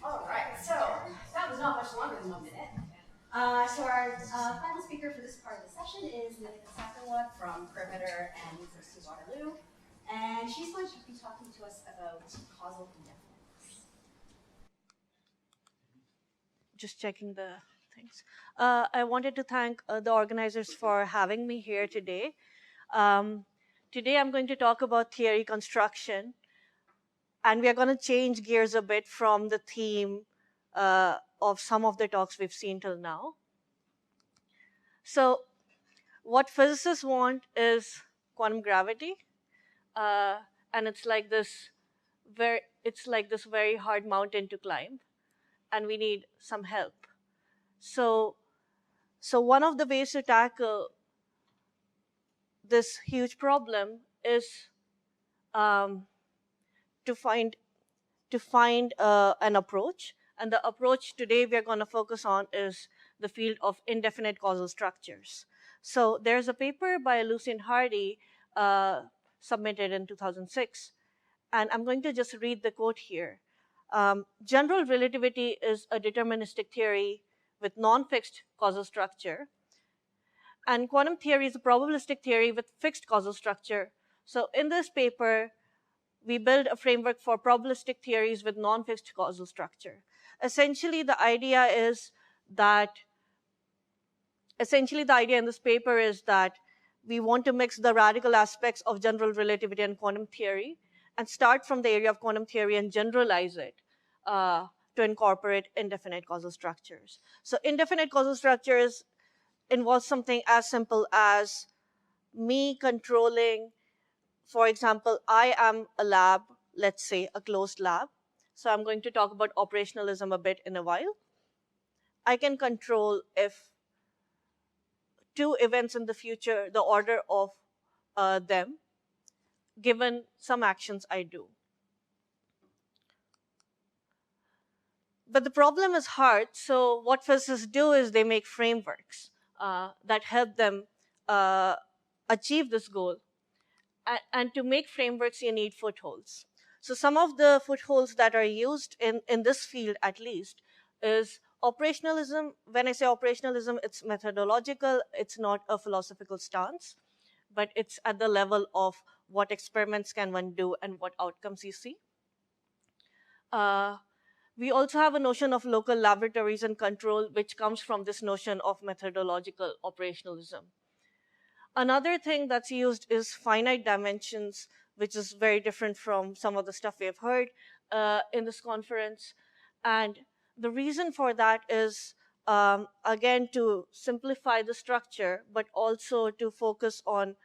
All right, so that was not much longer than 1 minute. So our final speaker for this part of the session is Nitica Sakharwade from Perimeter and University of Waterloo, and she's going to be talking to us about causal indefiniteness. Just checking the things. I wanted to thank the organizers for having me here today. Um, Today I'm going to talk about theory construction, and we are going to change gears a bit from the theme of some of the talks we've seen till now. So, what physicists want is quantum gravity, and it's like this very hard mountain to climb, and we need some help. So, so one of the ways to tackle this huge problem is um, to find an approach. And the approach today we are going to focus on is the field of indefinite causal structures. So there's a paper by Lucien Hardy submitted in 2006, and I'm going to just read the quote here. General relativity is a deterministic theory with non-fixed causal structure, and quantum theory is a probabilistic theory with fixed causal structure. So in this paper, we build a framework for probabilistic theories with non-fixed causal structure. Essentially, the idea in this paper is that we want to mix the radical aspects of general relativity and quantum theory and start from the area of quantum theory and generalize it to incorporate indefinite causal structures. So indefinite causal structures involves something as simple as me controlling. For example, I am a lab, let's say a closed lab. So I'm going to talk about operationalism a bit in a while. I can control if two events in the future, the order of them, given some actions I do. But the problem is hard. So what physicists do is they make frameworks that help them achieve this goal. And to make frameworks, you need footholds. So some of the footholds that are used in this field, at least, is operationalism. When I say operationalism, it's methodological. It's not a philosophical stance, but it's at the level of what experiments can one do and what outcomes you see. We also have a notion of local laboratories and control, which comes from this notion of methodological operationalism. Another thing that's used is finite dimensions, which is very different from some of the stuff we have heard in this conference. And the reason for that is, again, to simplify the structure, but also to focus on,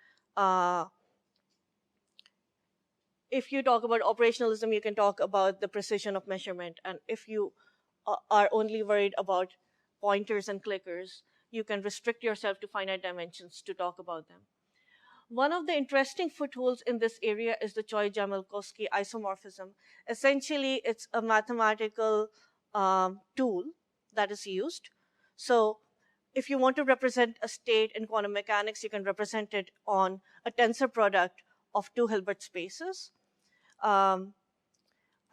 if you talk about operationalism, you can talk about the precision of measurement. And if you are only worried about pointers and clickers, you can restrict yourself to finite dimensions to talk about them. One of the interesting footholds in this area is the Choi-Jamelkowski isomorphism. Essentially, it's a mathematical tool that is used. So if you want to represent a state in quantum mechanics, you can represent it on a tensor product of two Hilbert spaces.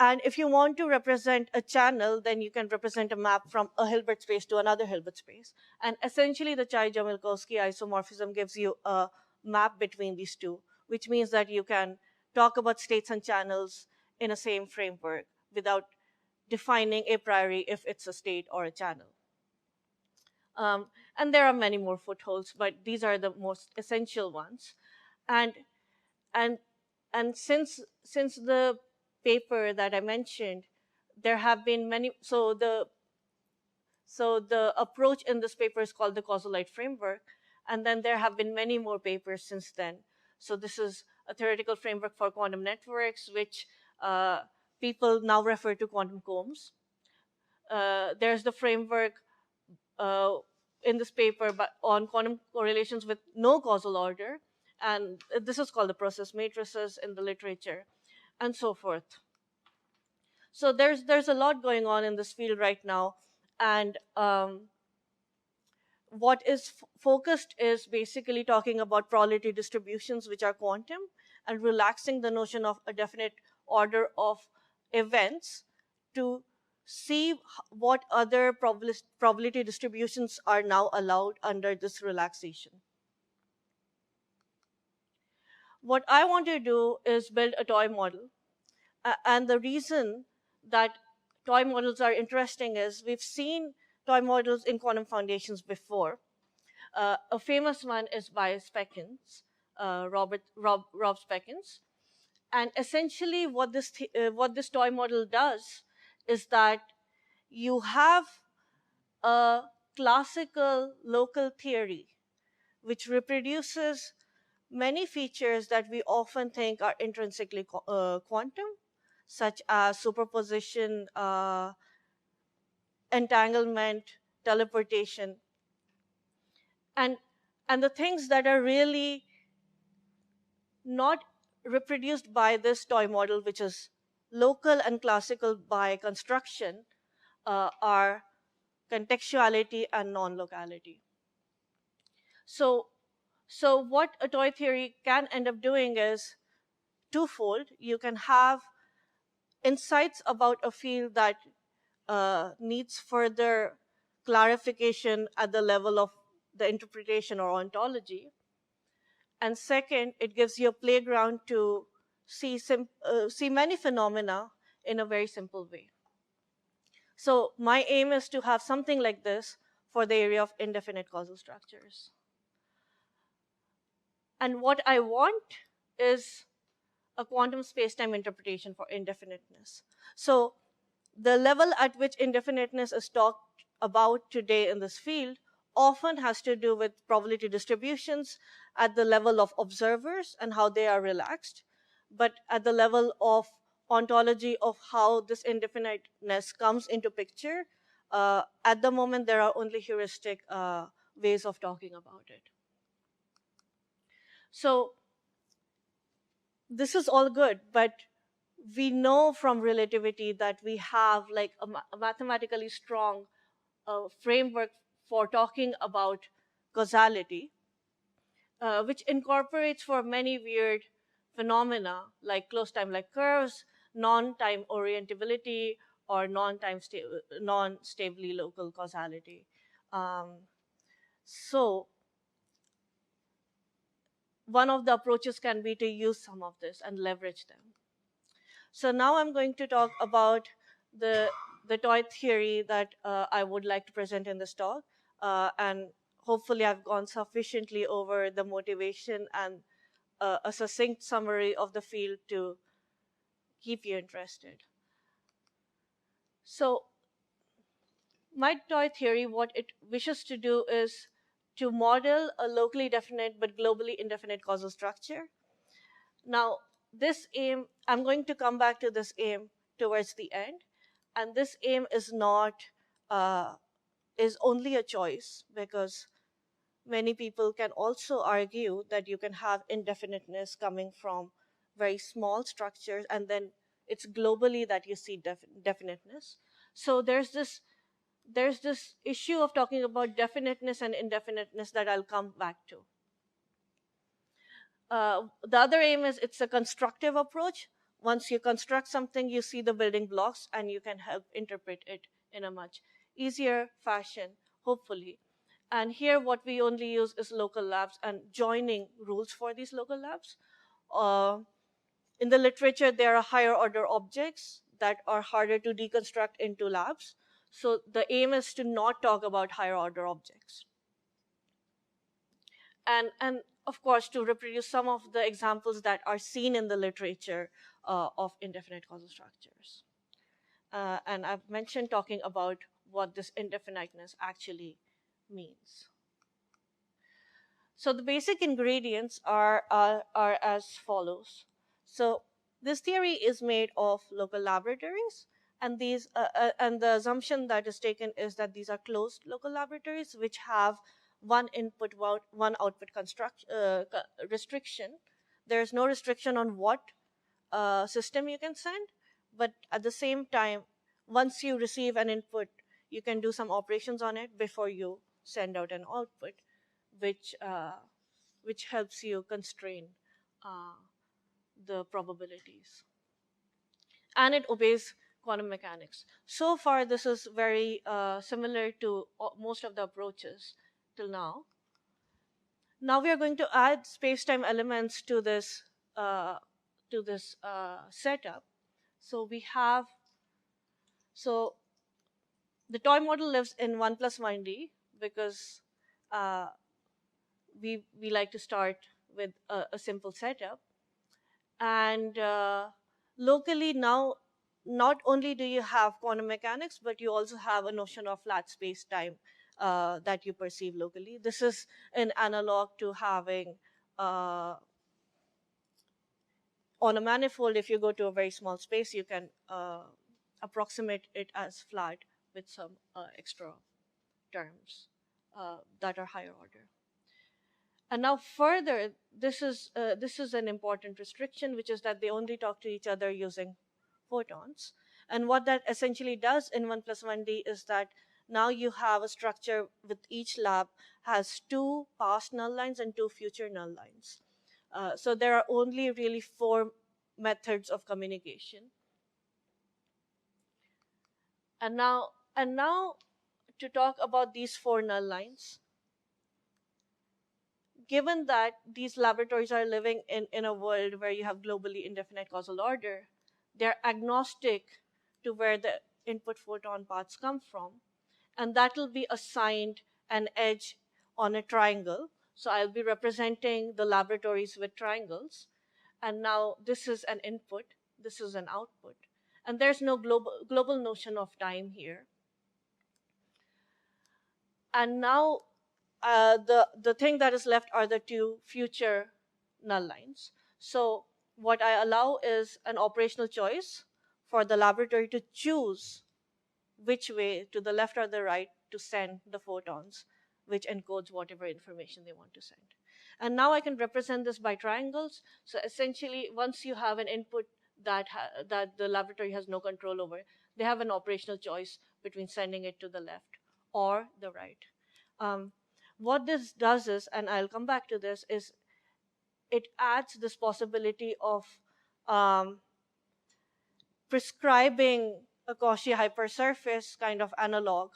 And if you want to represent a channel, then you can represent a map from a Hilbert space to another Hilbert space. And essentially, the Choi-Jamelkowski isomorphism gives you a map between these two, which means that you can talk about states and channels in a same framework without defining a priori if it's a state or a channel. And there are many more footholds, but these are the most essential ones. And since the paper that I mentioned, there have been many. So the approach in this paper is called the causalite framework, and then there have been many more papers since then. So this is a theoretical framework for quantum networks, which people now refer to quantum combs. There's the framework in this paper on quantum correlations with no causal order, and this is called the process matrices in the literature, and so forth. So there's a lot going on in this field right now, and what is focused is basically talking about probability distributions which are quantum, and relaxing the notion of a definite order of events to see what other probability distributions are now allowed under this relaxation. What I want to do is build a toy model. And the reason that toy models are interesting is we've seen toy models in quantum foundations before. A famous one is by Spekkens, Rob Spekkens. And essentially what this toy model does is that you have a classical local theory which reproduces many features that we often think are intrinsically quantum, such as superposition, entanglement, teleportation, and the things that are really not reproduced by this toy model, which is local and classical by construction, are contextuality and non-locality. So what a toy theory can end up doing is twofold. You can have insights about a field that needs further clarification at the level of the interpretation or ontology. And second, it gives you a playground to see many phenomena in a very simple way. So my aim is to have something like this for the area of indefinite causal structures. And what I want is a quantum spacetime interpretation for indefiniteness. So the level at which indefiniteness is talked about today in this field often has to do with probability distributions at the level of observers and how they are relaxed, but at the level of ontology of how this indefiniteness comes into picture, at the moment there are only heuristic ways of talking about it. So this is all good, but we know from relativity that we have like a mathematically strong framework for talking about causality, which incorporates for many weird phenomena like closed time-like curves, non-time orientability, or non-stably local causality. So one of the approaches can be to use some of this and leverage them. So now I'm going to talk about the toy theory that I would like to present in this talk, and hopefully I've gone sufficiently over the motivation and a succinct summary of the field to keep you interested. So my toy theory, what it wishes to do is to model a locally definite but globally indefinite causal structure. Now, this aim, I'm going to come back to this aim towards the end, and this aim is not, is only a choice, because many people can also argue that you can have indefiniteness coming from very small structures, and then it's globally that you see definiteness. So there's this issue of talking about definiteness and indefiniteness that I'll come back to. The other aim is it's a constructive approach. Once you construct something, you see the building blocks and you can help interpret it in a much easier fashion, hopefully. And here what we only use is local labs and joining rules for these local labs. In the literature, there are higher order objects that are harder to deconstruct into labs. So the aim is to not talk about higher order objects. And of course, to reproduce some of the examples that are seen in the literature of indefinite causal structures. And I've mentioned talking about what this indefiniteness actually means. So the basic ingredients are as follows. So this theory is made of local laboratories, and these and the assumption that is taken is that these are closed local laboratories which have one input, one output restriction. There is no restriction on what system you can send, but at the same time, once you receive an input, you can do some operations on it before you send out an output, which helps you constrain the probabilities. And it obeys quantum mechanics. So far, this is very similar to most of the approaches till now. Now we are going to add space-time elements to this setup. So we have, so the toy model lives in 1 plus 1D because uh, we like to start with a simple setup. And locally now, not only do you have quantum mechanics, but you also have a notion of flat space-time that you perceive locally. This is an analog to having on a manifold, if you go to a very small space, you can approximate it as flat with some extra terms that are higher order. And now further, this is an important restriction, which is that they only talk to each other using photons. And what that essentially does in 1 plus 1D is that now you have a structure with each lab has 2 past null lines and 2 future null lines. So there are only really 4 methods of communication. And now to talk about these 4 null lines, given that these laboratories are living in a world where you have globally indefinite causal order, they're agnostic to where the input photon paths come from, and that will be assigned an edge on a triangle. So I'll be representing the laboratories with triangles, and now this is an input, this is an output, and there's no global notion of time here. And now the thing that is left are the 2 future null lines. So what I allow is an operational choice for the laboratory to choose which way, to the left or the right, to send the photons, which encodes whatever information they want to send. And now I can represent this by triangles. So essentially, once you have an input that the laboratory has no control over, they have an operational choice between sending it to the left or the right. What this does is, and I'll come back to this, is it adds this possibility of prescribing a Cauchy hypersurface kind of analog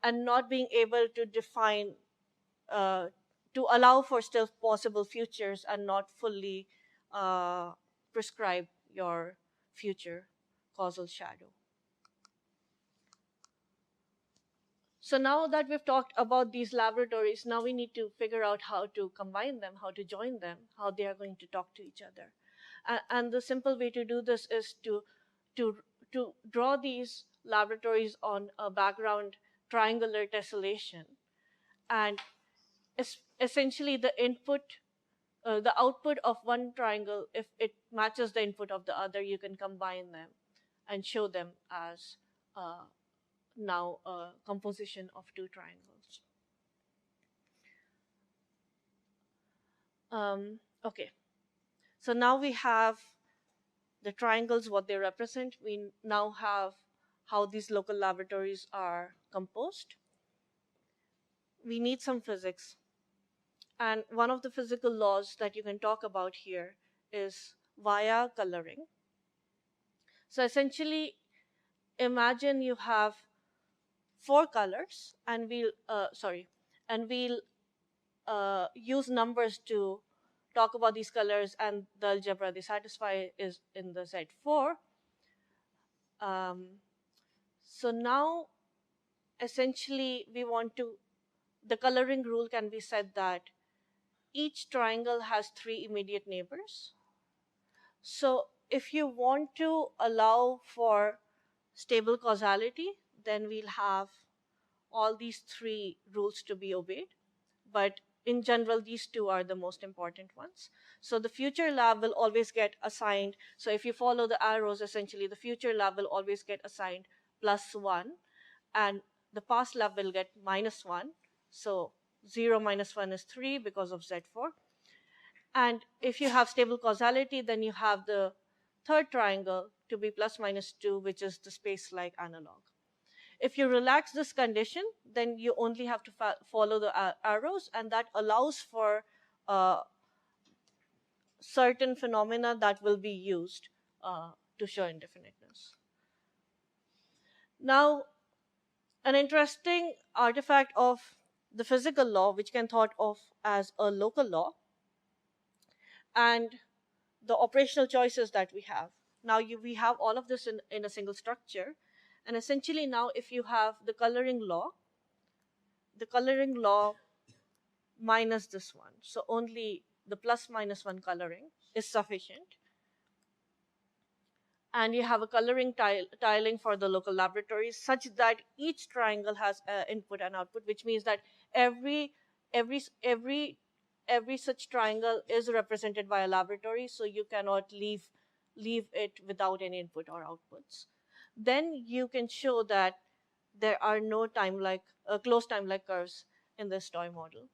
and not being able to define, to allow for still possible futures and not fully prescribe your future causal shadow. So now that we've talked about these laboratories, now we need to figure out how to combine them, how to join them, how they are going to talk to each other. And the simple way to do this is to draw these laboratories on a background triangular tessellation. And essentially the output of one triangle, if it matches the input of the other, you can combine them and show them as now a composition of 2 triangles. Okay, so now we have the triangles, what they represent. We now have how these local laboratories are composed. We need some physics. And one of the physical laws that you can talk about here is via coloring. So essentially, imagine you have 4 colors, and we'll use numbers to talk about these colors, and the algebra they satisfy is in the Z4. So now, essentially, the coloring rule can be said that each triangle has 3 immediate neighbors. So if you want to allow for stable causality, then we'll have all these 3 rules to be obeyed. But in general, these 2 are the most important ones. So the future lab will always get assigned. So if you follow the arrows, essentially the future lab will always get assigned +1, and the past lab will get -1. So 0 minus 1 is 3 because of Z4. And if you have stable causality, then you have the third triangle to be ±2, which is the space-like analog. If you relax this condition, then you only have to follow the arrows, and that allows for certain phenomena that will be used to show indefiniteness. Now, an interesting artifact of the physical law, which can thought of as a local law, and the operational choices that we have. Now we have all of this in a single structure, and essentially now if you have the coloring law minus this one, so only the plus minus one coloring is sufficient, and you have a coloring tiling for the local laboratories such that each triangle has input and output, which means that every every every every such triangle is represented by a laboratory, so you cannot leave it without any input or outputs. Then you can show that there are no closed time-like curves in this toy model.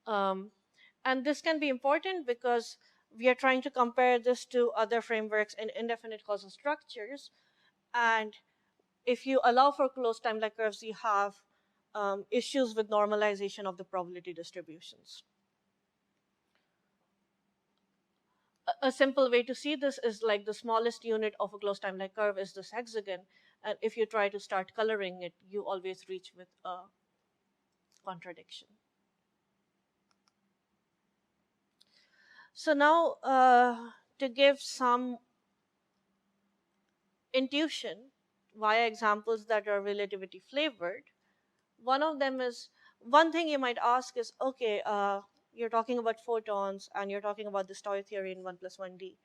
And this can be important because we are trying to compare this to other frameworks in indefinite causal structures. And if you allow for closed time-like curves, you have issues with normalization of the probability distributions. A simple way to see this is like the smallest unit of a closed time-like curve is this hexagon. And if you try to start coloring it, you always reach with a contradiction. So now, to give some intuition via examples that are relativity flavored, one thing you might ask is, okay, you're talking about photons and you're talking about this toy theory in 1 plus 1D.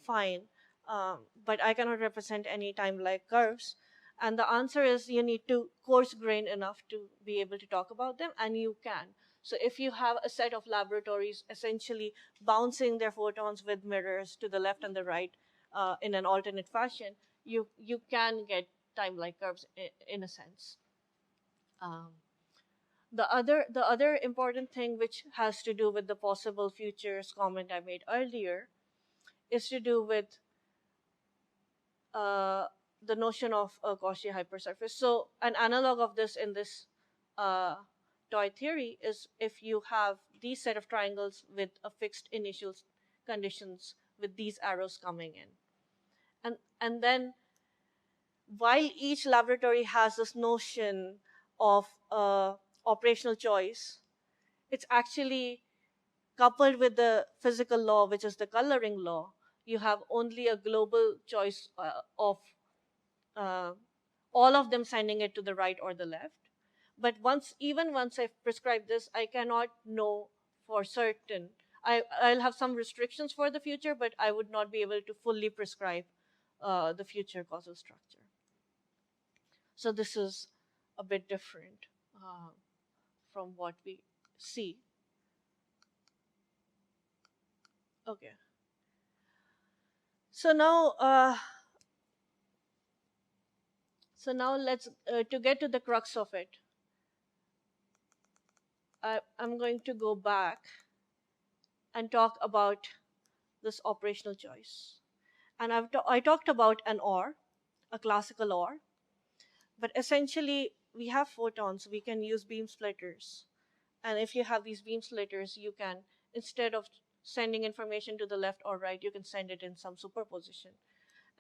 Fine, but I cannot represent any time-like curves. And the answer is you need to coarse grain enough to be able to talk about them, and you can. So if you have a set of laboratories essentially bouncing their photons with mirrors to the left and the right in an alternate fashion, you can get time-like curves in a sense. The other important thing, which has to do with the possible futures comment I made earlier, is to do with uh, the notion of a Cauchy hypersurface. So an analog of this in this toy theory is if you have these set of triangles with a fixed initial conditions with these arrows coming in, and then while each laboratory has this notion of operational choice, it's actually coupled with the physical law, which is the coloring law. You have only a global choice of uh, all of them sending it to the right or the left. But even once I've prescribed this, I cannot know for certain. I'll have some restrictions for the future, but I would not be able to fully prescribe the future causal structure. So this is a bit different from what we see. Okay. So now, let's to get to the crux of it. I'm going to go back and talk about this operational choice. And I talked about an OR, a classical OR, but essentially we have photons. We can use beam splitters, and if you have these beam splitters, you can, instead of sending information to the left or right, you can send it in some superposition.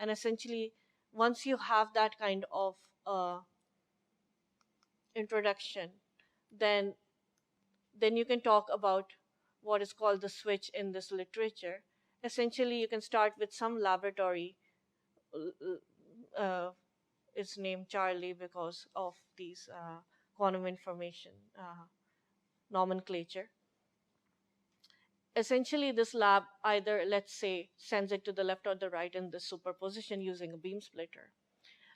And essentially, once you have that kind of introduction, then you can talk about what is called the switch in this literature. Essentially, you can start with some laboratory. It's named Charlie because of these quantum information nomenclature. Essentially, this lab either, let's say, sends it to the left or the right in this superposition using a beam splitter.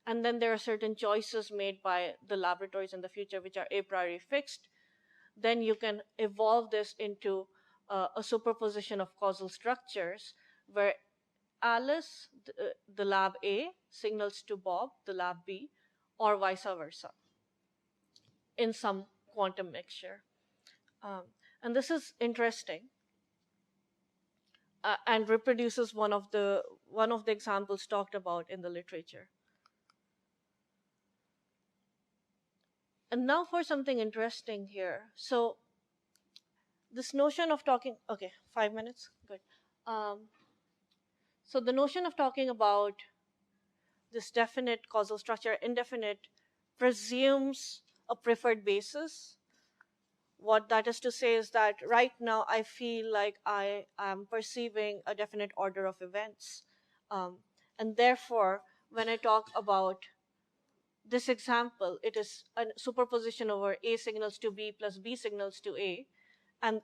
And then there are certain choices made by the laboratories in the future which are a priori fixed. Then you can evolve this into a superposition of causal structures where Alice, the lab A, signals to Bob, the lab B, or vice versa in some quantum mixture. And this is interesting and reproduces one of the examples talked about in the literature. And now for something interesting here. So this notion of talking, okay, 5 minutes, good. So the notion of talking about this definite causal structure, indefinite, presumes a preferred basis. What that is to say is that right now I feel like I am perceiving a definite order of events. And therefore, when I talk about this example, it is a superposition over A signals to B plus B signals to A, and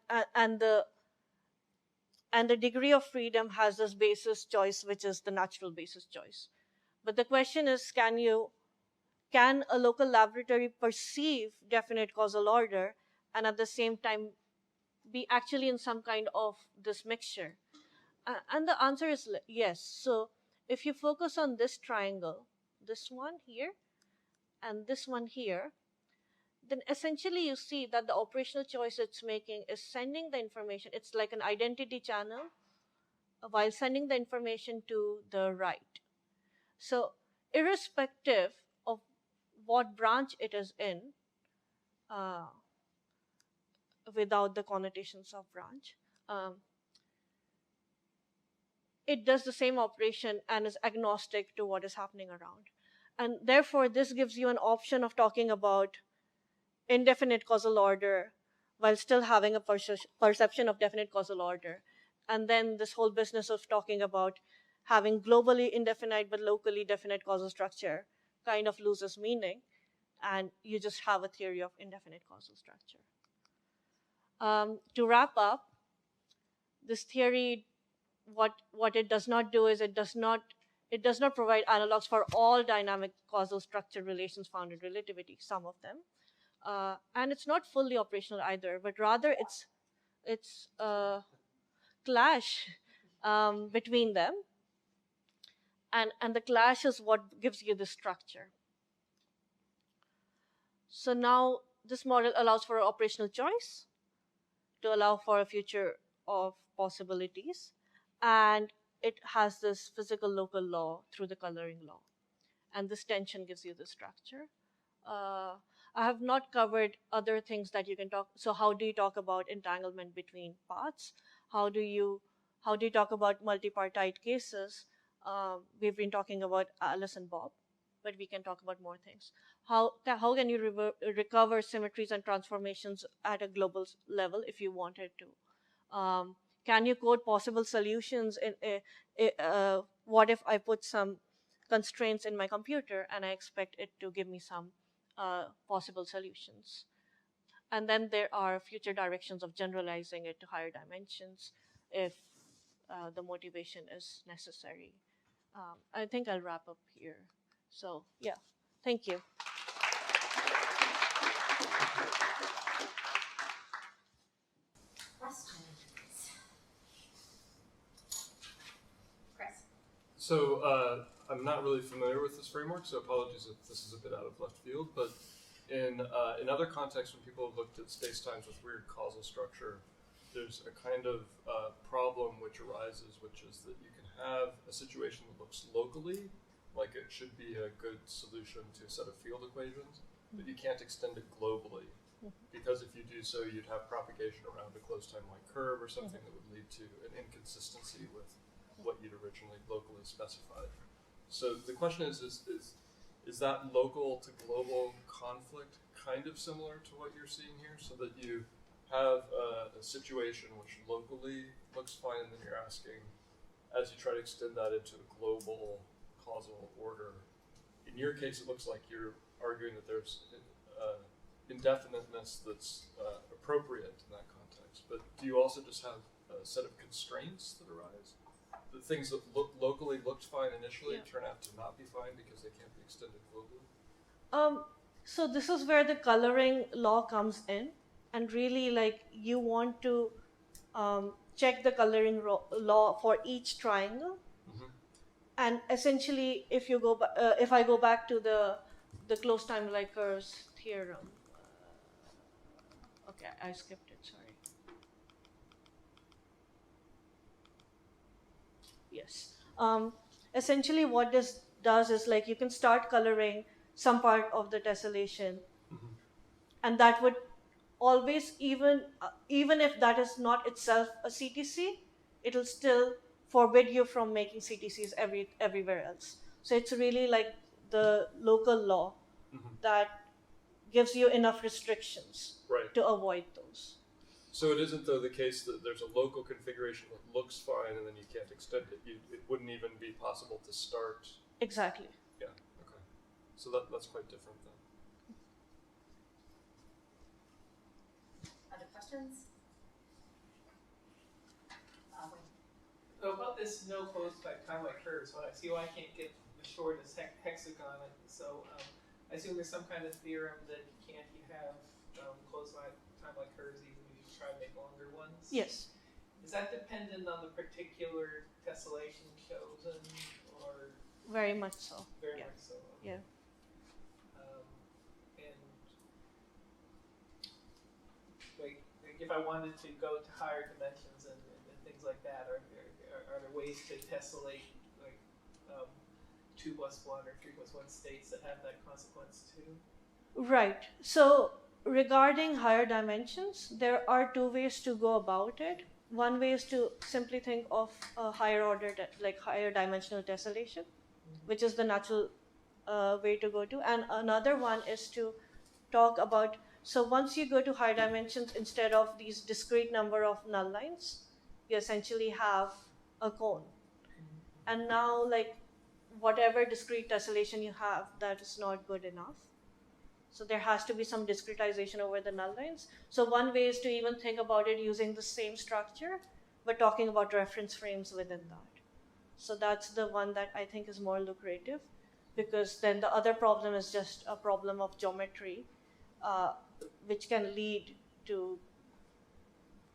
the degree of freedom has this basis choice, which is the natural basis choice. But the question is, can a local laboratory perceive definite causal order and at the same time be actually in some kind of this mixture? And the answer is yes. So if you focus on this triangle, this one here and this one here, then essentially you see that the operational choice it's making is sending the information. It's like an identity channel while sending the information to the right. So irrespective of what branch it is in, uh, without the connotations of branch, it does the same operation and is agnostic to what is happening around. And therefore, this gives you an option of talking about indefinite causal order while still having a perception of definite causal order. And then this whole business of talking about having globally indefinite but locally definite causal structure kind of loses meaning, and you just have a theory of indefinite causal structure. To wrap up, this theory, what it does not do is it does not provide analogs for all dynamic causal structure relations found in relativity, some of them. And it's not fully operational either, but rather it's a clash between them, and the clash is what gives you the structure. So now this model allows for operational choice to allow for a future of possibilities, and it has this physical local law through the coloring law, and this tension gives you the structure. uh, I have not covered other things that you can talk. So how do you talk about entanglement between parts? How do you talk about multipartite cases? We've been talking about Alice and Bob, but we can talk about more things. How can you recover symmetries and transformations at a global level if you wanted to? Can you code possible solutions what if I put some constraints in my computer and I expect it to give me some possible solutions? And then there are future directions of generalizing it to higher dimensions if the motivation is necessary. I think I'll wrap up here. So yeah, thank you. Questions? Chris. So I'm not really familiar with this framework, so apologies if this is a bit out of left field. But in other contexts, when people have looked at spacetimes with weird causal structure, there's a kind of problem which arises, which is that you can have a situation that looks locally like it should be a good solution to a set of field equations, but you can't extend it globally. Because if you do so, you'd have propagation around a closed time-like curve or something that would lead to an inconsistency with what you'd originally locally specified. So the question is that local to global conflict kind of similar to what you're seeing here, so that you have a situation which locally looks fine, and then you're asking, as you try to extend that into a global causal order, in your case it looks like you're arguing that there's indefiniteness that's appropriate in that context. But do you also just have a set of constraints that arise? The things that locally looked fine initially turn out to not be fine because they can't be extended globally? So this is where the coloring law comes in, and really, like, you want to check the coloring law for each triangle. And essentially, if I go back to the closed time-like curves theorem, okay, I skipped it. Sorry. Yes. Essentially, what this does is, like, you can start coloring some part of the tessellation, and that would always, even if that is not itself a CTC, it'll still forbid you from making CTCs everywhere else. So it's really like the local law that gives you enough restrictions Right. to avoid those. So it isn't, though, the case that there's a local configuration that looks fine and then you can't extend it. It wouldn't even be possible to start. Exactly. Yeah, okay. So that's quite different then. Other questions? Wait. About this no closed by time-like curves, I see why I can't get the shortest hexagon. So I assume there's some kind of theorem that you have closed by time-like curves even if you try to make longer ones. Yes. Is that dependent on the particular tessellation chosen, or Very much so. very Yeah. much so? Yeah. And like if I wanted to go to higher dimensions and things like that, are there ways to tessellate like 2 plus 1 or 3 plus 1 states that have that consequence too? Right. So regarding higher dimensions, there are two ways to go about it. One way is to simply think of a higher order, like higher dimensional tessellation, which is the natural way to go to. And another one is to talk about, so once you go to higher dimensions, instead of these discrete number of null lines, you essentially have a cone. And now, like, whatever discrete tessellation you have, that is not good enough. So there has to be some discretization over the null lines. So one way is to even think about it using the same structure, but talking about reference frames within that. So that's the one that I think is more lucrative, because then the other problem is just a problem of geometry, which can lead to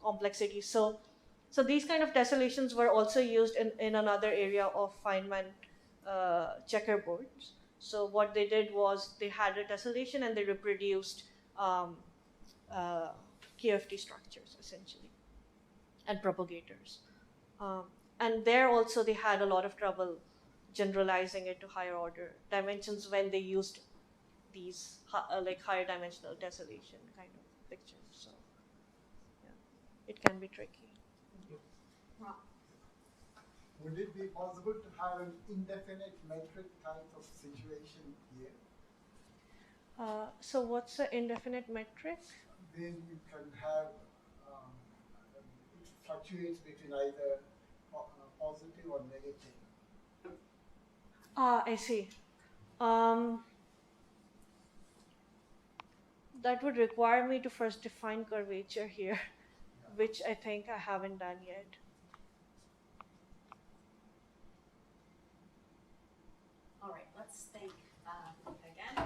complexity. So these kind of tessellations were also used in another area of Feynman checkerboards. So what they did was they had a tessellation and they reproduced QFT structures essentially and propagators. And there also they had a lot of trouble generalizing it to higher order dimensions when they used these like higher dimensional tessellation kind of pictures. So yeah, it can be tricky. Ron. Would it be possible to have an indefinite metric type of situation here? So what's the indefinite metric? Then you can have, it fluctuates between either positive or negative. I see. That would require me to first define curvature here, which I think I haven't done yet. All right, let's think again.